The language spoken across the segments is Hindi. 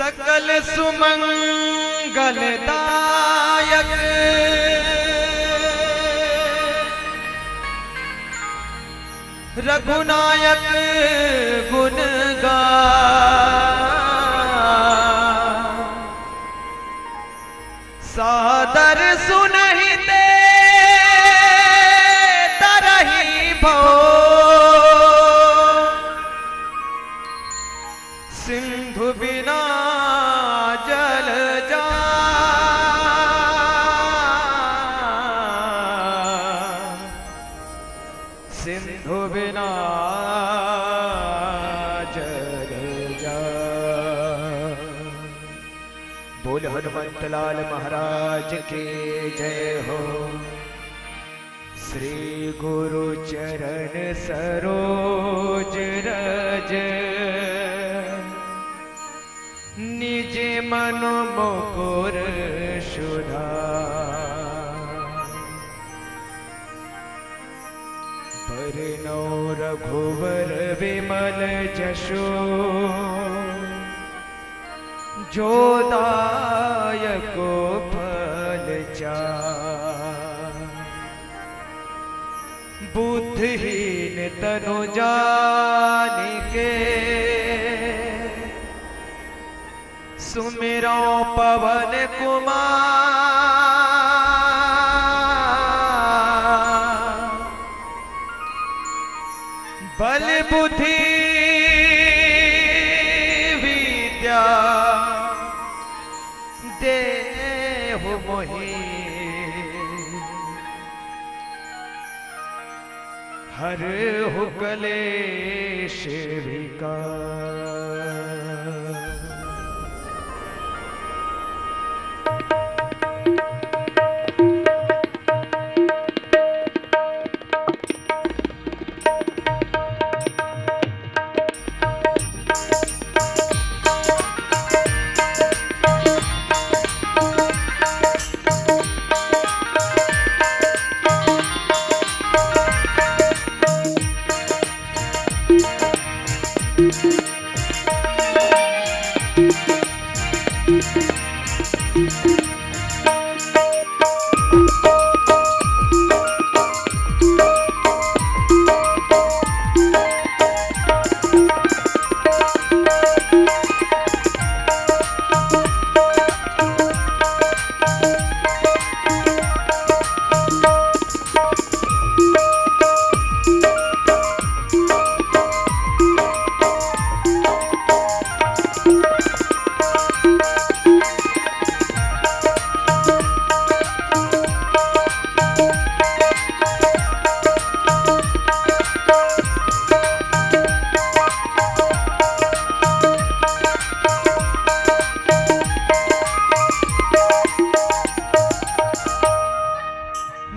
सकल सुमंगलदायक रघुनायक गुण गा सादर सुनहिते तरही भो सिंधु बिना जल जा सिंधु बिना जल जा। बोल हनुमंत लाल महाराज की जय हो। श्री गुरु चरण सरोज रज निज मन मुकुर सुधार बरनौ रघुवर विमल जशो जो दायको फल चार। बुद्धिहीन तनु जानिके सुमिरो पवन कुमार। बल बुद्धि विद्या देहु मोहि हरहु कलेश विकार।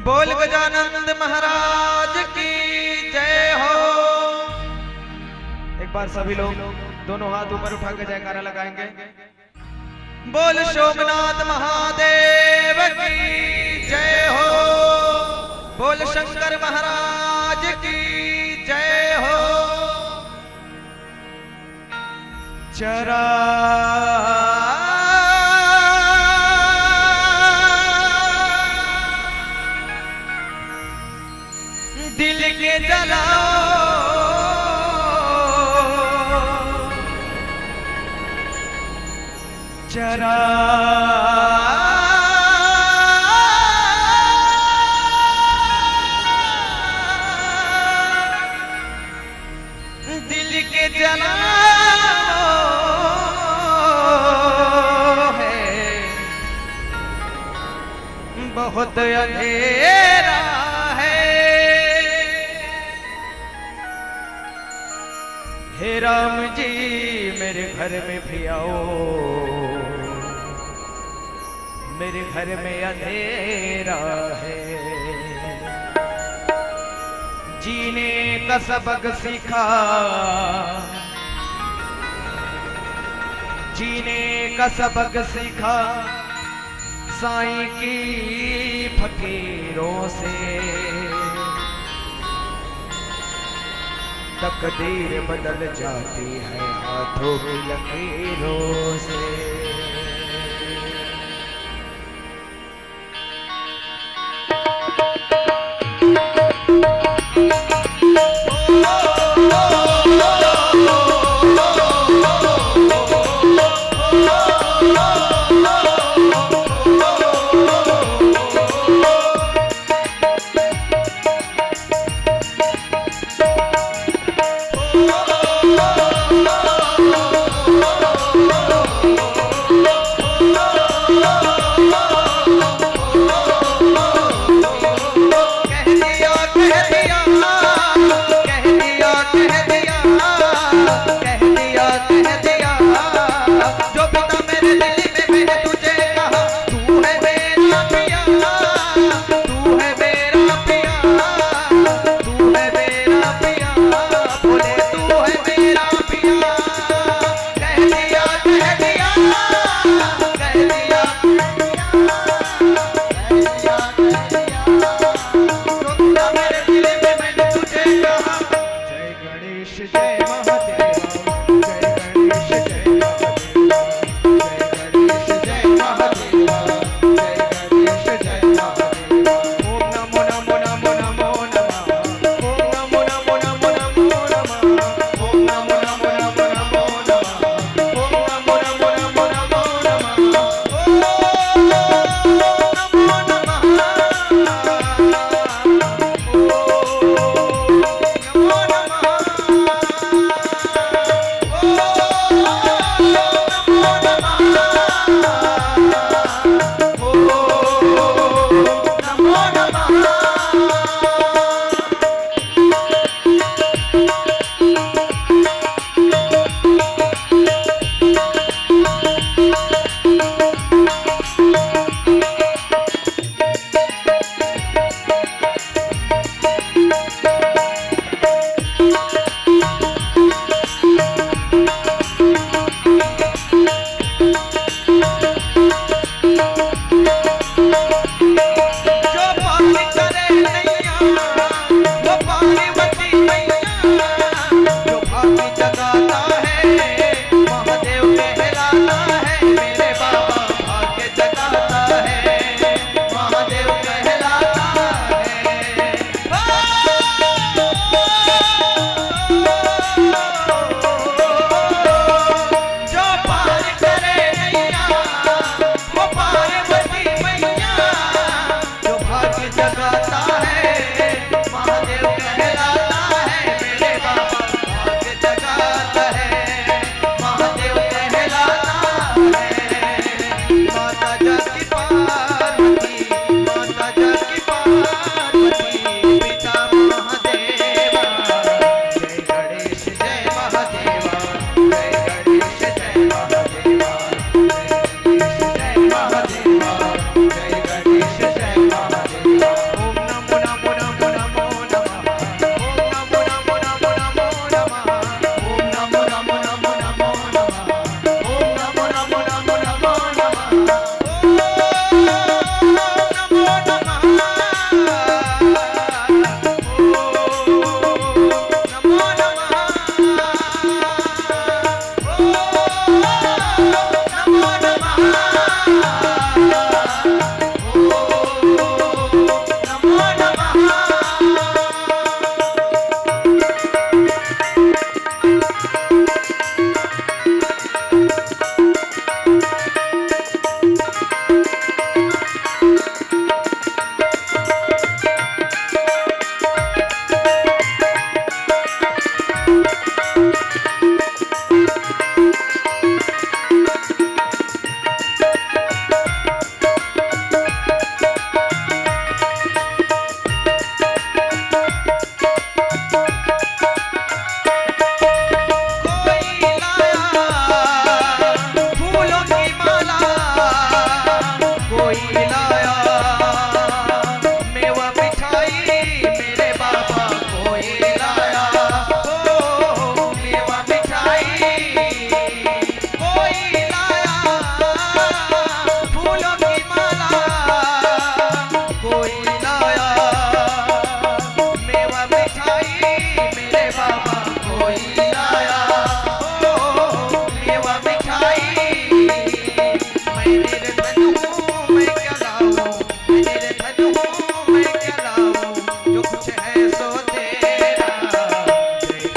बोल गजानंद महाराज की जय हो। एक बार सभी लोग दोनों हाथ ऊपर उठा के जयकारा लगाएंगे। बोल सोमनाथ महादेव की जय हो। बोल शंकर महाराज की जय हो। चरा दिल के जलाओ चरा दिल के जलाओ है बहुत अंधेरा हे राम जी मेरे घर में भी आओ। मेरे घर में अंधेरा है। जीने का सबक सीखा जीने का सबक सीखा साईं की फकीरों से। तकदीर बदल जाती है हाथों की लकीरों से। कोई लाया मेवा मिठाई मेरे बाबा कोई आया, ओ मेवा मिठाई, मैं निर्धन हूँ मैं क्या लाऊं, मैं निर्धन हूँ मैं क्या लाऊं, जो कुछ है सो तेरा। जय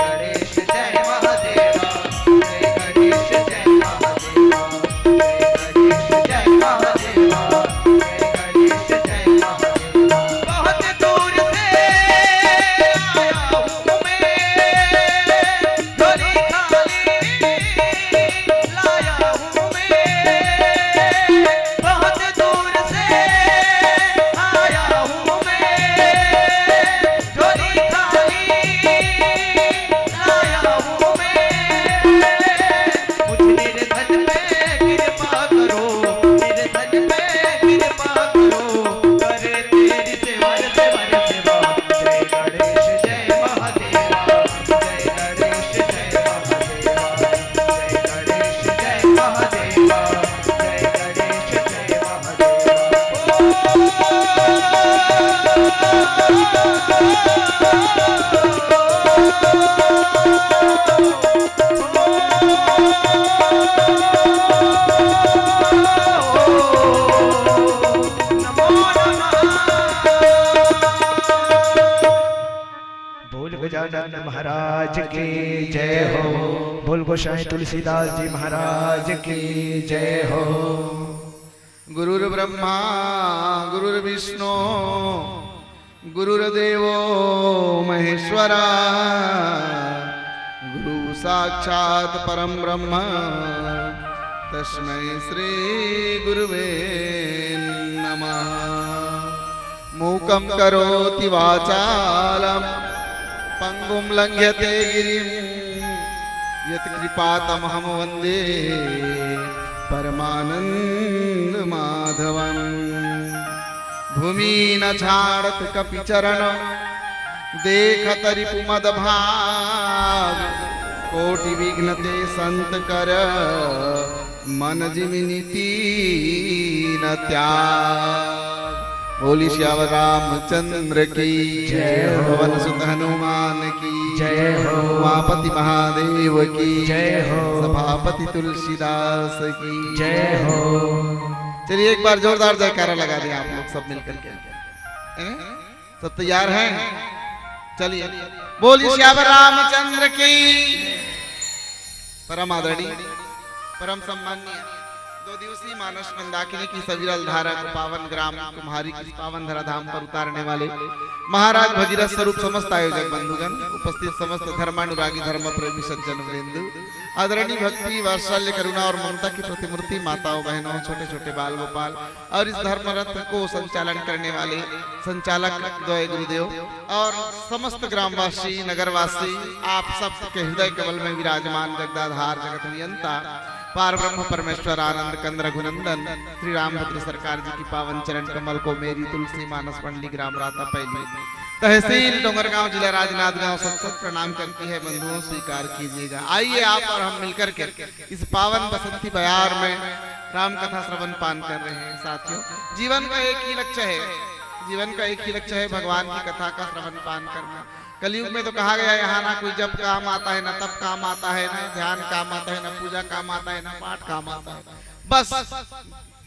गणेश जय महादेवा, जय गणेश जय महादेवा, जय गणेश जय महादेवा, जय गणेश जय महादेवा। बहुत दूर से आया हूँ मैं, झोली खाली लाया हूँ मैं, बहुत दूर से आया हूँ मैं, झोली खाली लाया हूँ मैं। मुझ निर्धन पे कृपा करो, निर्धन पे कृपा करो, करे तेरी सेवा सेवा सेवा। जय गणेश जय महादेवा, जय गणेश जय महादेवा, जय गणेश जय महादेवा, जय गणेश जय बोल गजानन महाराज की जय हो, बोल गोसाई तुलसीदास जी महाराज की जय हो। गुरुर्ब्रह्मा गुरुर्विष्णु गुरुर्देवो महेश्वरा, गुरु साक्षात् परम ब्रह्म तस्मै श्री गुरुवे नमः। मूकं करोति वाचालं पंगुं लंघ्यते गिरिं, यत्कृपातमहं वन्दे परमानंद माधवं। भूमि न छाड़त कपि चरण, देखत रिपुमद भाग, कोटि विघ्न ते संत कर, मन जिमिनिति न त्याग। बोली श्यावर रामचंद्र की जय हो, पवन सुत हनुमान की जय हो, उमापति महादेव की जय हो, सभापति तुलसीदास की जय हो। चलिए एक बार जोरदार जयकारा लगा दें आप लोग सब मिलकर के। सब तैयार हैं? चलिए बोली श्यावर रामचंद्र की। परम आदरणीय परम सम्माननीय 2 दिवसीय मानस मंदाकिनी की सविरल धारा को पावन ग्राम कुम्हारी की पावन धरा धाम पर उतारने वाले महाराज भगीरथ स्वरूप समस्त आयोजक बंधुगण, उपस्थित समस्त धर्मानुरागी धर्म प्रेमी सज्जन वृंद, आदरणीय भक्ति वात्सल्य करुणा और ममता की प्रतिमूर्ति माताओं बहनों, छोटे छोटे बाल गोपाल और इस धर्म रथ को संचालन करने वाले संचालक द्वय गुरुदेव और समस्त ग्रामवासी नगरवासी, आप सबके हृदय कमल में विराजमान जगदाधार जगत नियंता पार ब्रह्म परमेश्वर आनंद कंद रघुनंदन श्री रामभद्र सरकार जी की पावन चरण कमल को मेरी तुलसी मानस मंडली ग्राम राता पहली तहसील डोंगरगांव जिला राजनांदगांव सत प्रणाम करती है। बंधुओं स्वीकार कीजिएगा। आइए आप और हम मिलकर के इस पावन बसंती बयार में राम कथा श्रवण पान कर रहे हैं। साथियों, जीवन का एक ही लक्ष्य है, जीवन का एक ही लक्ष्य है भगवान की कथा का श्रवण पान करना। कलयुग में तो कहा गया यहाँ ना कोई जप काम आता है, ना तप काम आता है, ना ध्यान काम आता है, ना पूजा काम आता है, ना पाठ काम आता है। बस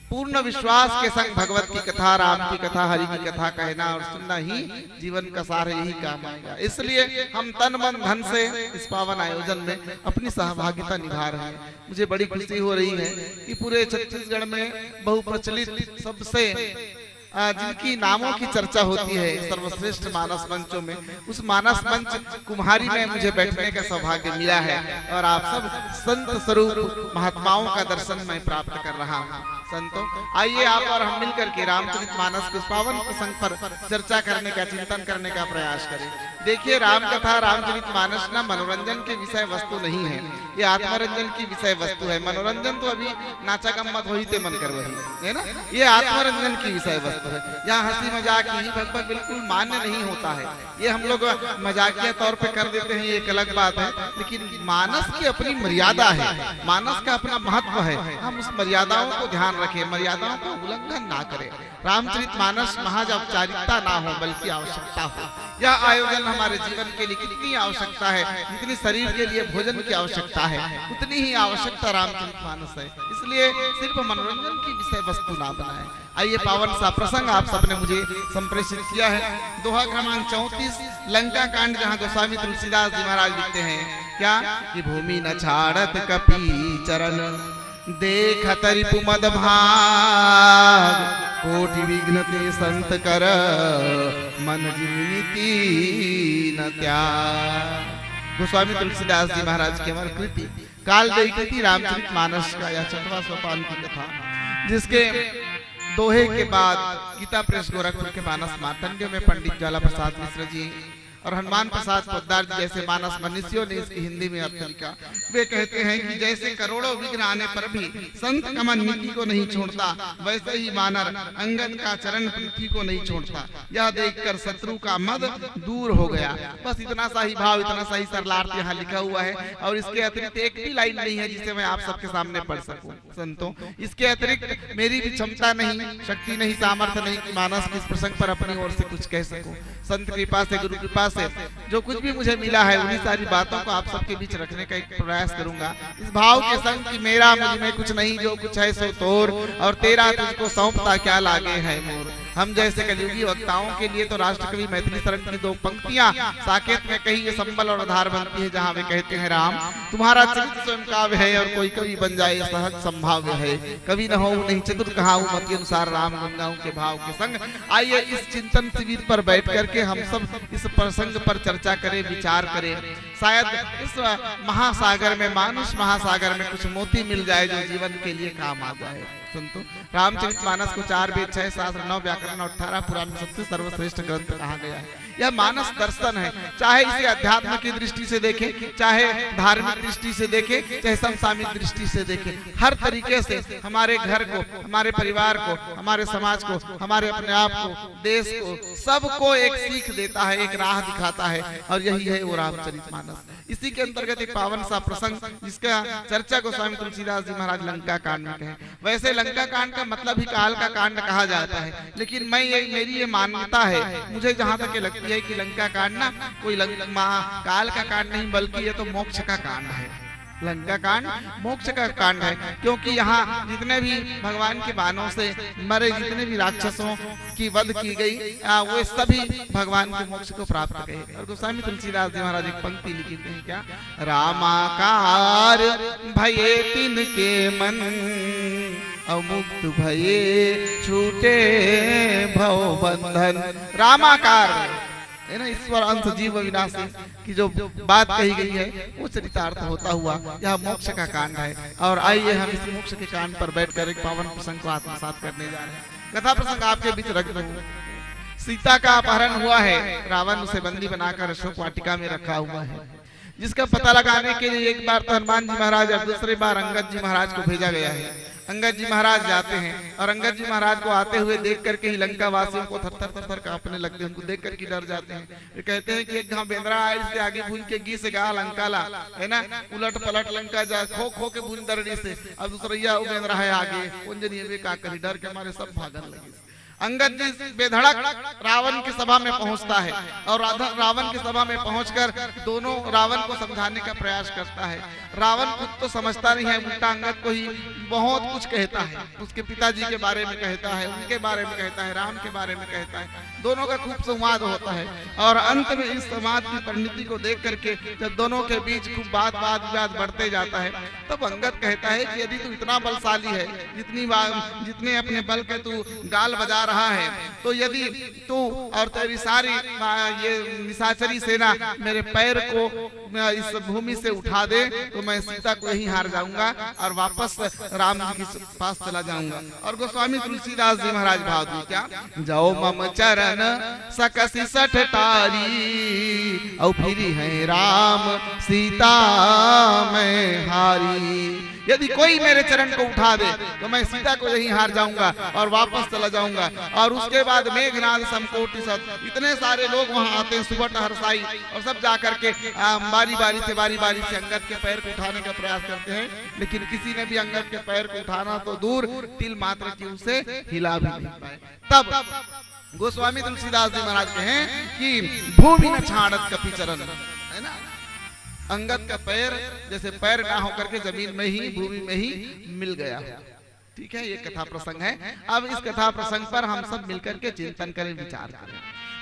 पूर्ण विश्वास के संग भगवत की कथा, राम की कथा, हरि की कथा कहना और सुनना ही जीवन का सार यही काम आएगा। इसलिए हम तन मन धन से इस पावन आयोजन में अपनी सहभागिता निभा रहे हैं। मुझे बड़ी खुशी हो रही है कि पूरे छत्तीसगढ़ में बहुप्रचलित सबसे जिनकी नामों की चर्चा होती है सर्वश्रेष्ठ मानस मंचों में, उस मानस मंच कुम्हारी में मुझे बैठने का सौभाग्य मिला है और आप सब संत स्वरूप महात्माओं का दर्शन मैं प्राप्त कर रहा हूँ। संतों, आइए आप और हम मिलकर के रामचरितमानस के पावन प्रसंग पर चर्चा करने का, चिंतन करने का प्रयास करें। देखिए, राम कथा रामचरितमानस ना मनोरंजन के विषय वस्तु नहीं है, ये आत्मरंजन की विषय वस्तु है। मनोरंजन तो अभी नाचा गम्मत वही ते मन कर वही है ना, ये आत्मरंजन की विषय वस्तु है। यहाँ हंसी मजाक ही लगभग बिल्कुल मान्य नहीं होता है। ये हम लोग मजाकिया तौर पे कर देते हैं, ये एक अलग बात है, लेकिन मानस की अपनी मर्यादा है, मानस का अपना महत्व है। हम उस मर्यादाओं को ध्यान रखें, मर्यादाओं का उल्लंघन ना करें। रामचरितमानस महज औपचारिकता ना हो बल्कि आवश्यकता हो। यह आयोजन हमारे जीवन के लिए कितनी आवश्यकता है, जितनी शरीर के लिए भोजन की आवश्यकता है उतनी ही आवश्यकता रामचरितमानस है। इसलिए सिर्फ मनोरंजन की विषय वस्तु ना बनाए। आइए पावन सा प्रसंग आप सबने मुझे संप्रेषित किया है। दोहा क्रमांक 34 लंका कांड, जहाँ गोस्वामी तुलसीदास जी महाराज लिखते हैं क्या कि भूमि न छाड़त कपि चरण देखत रिपु मद भाग कोटि विघ्न ते संत कर मन जिमिति न त्याग। गोस्वामी तुलसीदास जी महाराज की अमर कृति कालदेवी कृति रामचरितमानस का यह 6वां सोपान की कथा, जिसके दोहे के बाद गीता प्रेस गोरखपुर के मानस मार्तंड्य में पंडित ज्वाला प्रसाद मिश्र जी और हनुमान प्रसाद पोद्दार जी जैसे मानस मनीषियों ने इसकी हिंदी में अर्थ लिखा। वे कहते हैं कि जैसे करोड़ों विघ्न आने पर भी संत कमन नीति को नहीं छोड़ता, वैसे ही वानर अंगद का चरण पृथ्वी को नहीं छोड़ता। यह देखकर शत्रु का मद दूर हो गया। बस इतना सा ही भाव, इतना सा ही सरलार्थ यहाँ लिखा हुआ है और इसके अतिरिक्त एक भी लाइन नहीं है जिसे मैं आप सबके सामने पढ़ सकूं। संतों, इसके अतिरिक्त मेरी भी क्षमता नहीं, शक्ति नहीं, सामर्थ्य नहीं कि मानस के इस प्रसंग पर अपनी ओर से कुछ कह सकूं। संत कृपा से, गुरु कृपा से जो कुछ भी मुझे मिला है उन्हीं सारी बातों को आप सबके बीच रखने का एक प्रयास करूंगा, इस भाव के संग कि मेरा मुझ में कुछ नहीं, जो कुछ है सो तोर और तेरा तुझको सौंपता क्या लागे है मोर। हम जैसे कलयुगी वक्ताओं के लिए तो राष्ट्रकवि मैथिली शरण की 2 पंक्तियां साकेत में कही ये संबल और आधार बनती है, जहां वे कहते हैं राम तुम्हारा चरित्र स्वयं काव्य है और कोई कवि बन जाए सहज संभाव्य है। कवि न हो नहीं चतुर कहाऊं मत अनुसार राम गंगाओं के भाव के संग। आइए इस चिंतन शिविर पर बैठ करके हम सब इस प्रसंग पर चर्चा करें, विचार करें। शायद इस महासागर में, मानुष महासागर में कुछ मोती मिल जाए जो जीवन के लिए काम आ जाए। संतो, रामचरितमानस को 4 वेद 6 शास्त्र 9 व्याकरण और 18 पुराण सबसे सर्वश्रेष्ठ ग्रंथ कहा गया है। यह मानस दर्शन है, चाहे इसे अध्यात्म की दृष्टि से देखें, चाहे धार्मिक दृष्टि से देखें, चाहे समसामयिक दृष्टि से देखें, हर तरीके से हमारे घर को, हमारे परिवार को, हमारे समाज को, हमारे अपने आप को, देश को, सबको एक सीख देता है, एक राह दिखाता है और यही है वो रामचरितमानस। इसी के अंतर्गत एक पावन सा प्रसंग जिसका चर्चा गोस्वामी तुलसीदास जी महाराज लंका कांड में कहे। वैसे लंका कांड का मतलब ही काल का कांड कहा जाता है, लेकिन मेरी ये मान्यता है, मुझे जहाँ तक लगती है कि लंका कांड ना कोई काल का कांड नहीं बल्कि ये तो मोक्ष का कांड है। लंका कांड मोक्ष का कांड है, क्योंकि यहाँ जितने भी भगवान के बाणों से मरे, जितने भी राक्षसों की वध की गई, वो सभी भगवान के मोक्ष को प्राप्त गए। और गोस्वामी तुलसीदास जी महाराज एक पंक्ति लिखते हैं क्या, रामाकार भये तिनके मन अमुक्त भये छूटे भव बंधन। रामाकार है ना, ईश्वर अंश जीव विनाशी की जो बात कही गई है वो चरितार्थ होता हुआ यह मोक्ष का कांड है। और आइए हम इस मोक्ष के कांड पर बैठकर एक पावन प्रसंग को आत्मसात करने जा रहे हैं। कथा प्रसंग आपके बीच रख दूं। सीता का अपहरण हुआ है, रावण उसे बंदी बनाकर अशोक वाटिका में रखा हुआ है, जिसका पता लगाने के लिए एक बार तो हनुमान जी महाराज और दूसरी बार अंगद जी महाराज को भेजा गया है। अंगद जी महाराज जाते हैं और अंगद जी महाराज को आते हुए देख करके ही लंका वासियों को थर थर कांपने लगते हैं, उनको देख करके डर जाते हैं। वे कहते हैं कि एक घाव बेंद्रा आए, इससे आगे भून के घी से गा लंका ला, है ना, उलट पलट लंका जा, खो खो के भून दरड़ी से। अब दूसरा वो बेंद्रा है आगे, कुंजनी वे का करी, डर के हमारे सब भागने लगे। अंगद जी बेधड़क रावण की सभा में पहुंचता है और रावण की सभा में पहुंचकर दोनों रावण को समझाने का प्रयास करता है। रावण खुद तो समझता नहीं है, उल्टा अंगद को ही बहुत कुछ कहता है, उसके पिताजी के बारे में कहता है, उनके बारे में कहता है, राम के बारे में कहता है। दोनों का खूब संवाद होता है और अंत में इस समाज की परिणति को देख करके जब दोनों के बीच खूब बात विवाद बढ़ते जाता है, तब अंगद कहता है कि यदि तू इतना बलशाली है, जितने अपने बल के तू गाल बजा रहा है, तो यदि तू और तेरी सारी ये निशाचरी सेना मेरे पैर को इस भूमि से उठा दे तो मैं सीता को यहीं हार जाऊंगा और वापस राम जी के पास चला जाऊंगा। और गोस्वामी तुलसीदास जी महाराज भाव दी क्या, जाओ मम चरण सकसी सठ टारी और फिर है राम सीता मैं हारी। यदि कोई मेरे चरण को उठा दे तो मैं सीता को यहीं हार जाऊंगा और वापस चला जाऊंगा। और उसके बाद मेघनाद समकोटि सत, इतने सारे लोग वहां आते हैं, सुबह हरसाई, और सब जाकर के बारी बारी से अंगद के पैर को उठाने का प्रयास करते हैं, लेकिन किसी ने भी अंगद के पैर को उठाना तो दूर, तिल मात्र की उसे हिला भी नहीं पाए। तब गोस्वामी तुलसीदास जी महाराज कहें कि भूमि न छाड़त कपि चरण, है ना, अंगद का पैर जैसे पैर ना होकर के जमीन में ही, भूमि में ही मिल गया। ठीक है, ये कथा प्रसंग है। अब इस कथा प्रसंग पर हम सब मिलकर के चिंतन करें, विचार करें।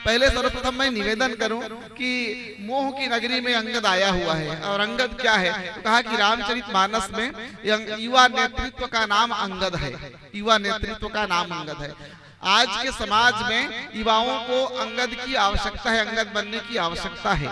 पहले सर्वप्रथम मैं निवेदन करूं कि मोह की नगरी में अंगद आया हुआ है, और अंगद क्या है, तो कहा कि रामचरितमानस में युवा नेतृत्व का नाम अंगद है, युवा नेतृत्व का नाम अंगद है। आज के समाज में युवाओं को अंगद की आवश्यकता है, अंगद बनने की आवश्यकता है।